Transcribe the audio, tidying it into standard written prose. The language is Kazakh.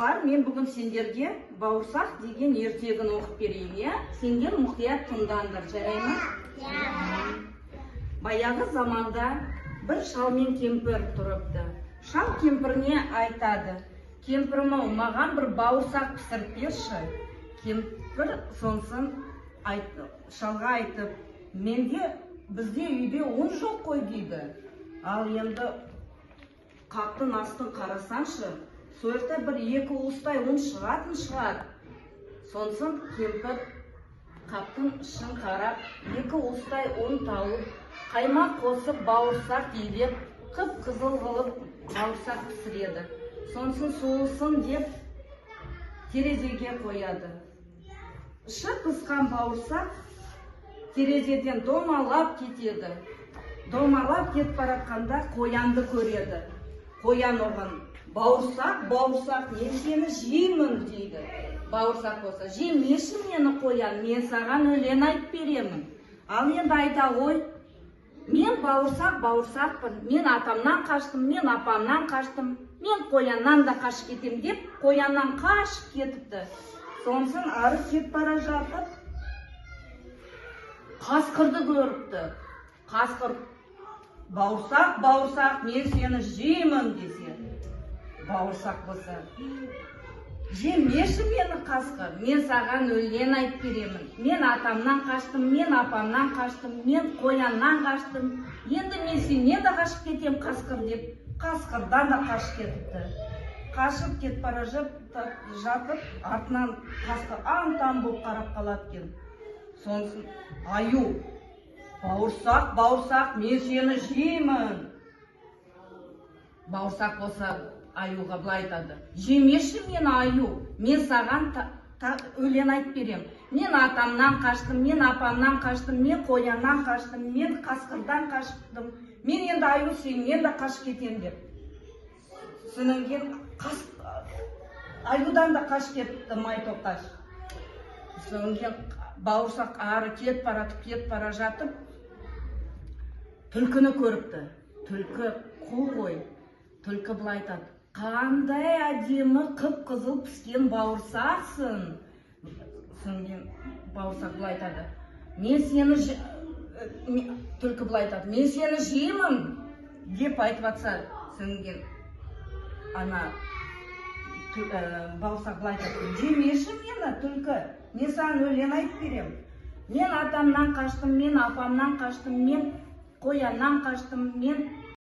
Мен бүгін сендерге бауырсақ деген ертегін оқып берейін, иә? Сендер мұқият тыңдаңдар, жарай ма? Баяғы заманда бір шал мен кемпір тұрыпты. Шал кемпіріне айтады: "Кемпірім-ау, маған бір бауырсақ пісіріп берші." Кемпір сонсын шалға айтып: "Бізде үйде ұн жоқ қой" дейді. Ал енді қаптың астын қарасаншы, сол жерде бір екі уыстай ұн шығатын шығар. Сонсын кемпір қаптың ішін қарап, екі уыстай ұн тауып, қаймақ қосып бауырсақ илеп, қып-қызыл қылып бауырсақ пісіреді. Сонсын суысын деп терезеге қояды. Іші пысқан бауырсақ терезеден домалап кетеді. Домалап кетіп баратқанда қоянды көреді. Қоян оған: "Бауырсақ, бауырсақ, мен сені жеймін" дейді. Бауырсақ болса: "Жемеші мені қоян, мен саған өлең айтып беремін." Ал енді айта ғой: "Мен бауырсақ, бауырсақпын, мен атамнан қаштым, мен апамнан қаштым, мен қояннан да қашып кетем" деп қояннан қашып кетіпті. Сонсын ары кетіп бара жатып қасқырды көріпті. Қасқыр: "Бауырсақ, бауырсақ, мен сені жеймін" десе, бауырсақ болса: "Жемеші мені қасқыр, мен саған өлең айтып беремін. Мен атамнан қаштым, мен апамнан қаштым, мен қояннан қаштым. Енді мен сенен де қашып кетем қасқыр" деп қасқырдан да қашып кетіпті. Қашып кетіп бара жатып, артынан қасқыр аң-таң болып қарап қалады екен. Сонсын аю: "Бауырсақ, бауырсақ, мен сені жеймін." Бауырсақ болса аюға былай айтады: "Жемеші мені аю, мен саған өлең айтып берем. Мен атамнан қаштым, мен апамнан қаштым, мен қояннан қаштым, мен қасқырдан қаштым. Мен енді аю сенен де қашып кетем" деп. Содан кейін аюдан да қашып кетіпті майтоқаш. Содан кейін бауырсақ ары кетіп бара жатып, түлкіні көріпті. Түлкі қу ғой. Түлкі былай айтады: "Қандай әдемі қып-қызыл піскен бауырсақсың." Содан кейін бауырсақ былай айтады: Түлкі былай айтады: "Мен сені жеймін" деп айтып жатса, содан кейін бауырсақ былай айтады: "Жемеші мені түлкі, мен саған өлең айтып берем. Мен атамнан қаштым, мен апамнан қаштым, мен қояннан қаштым, мен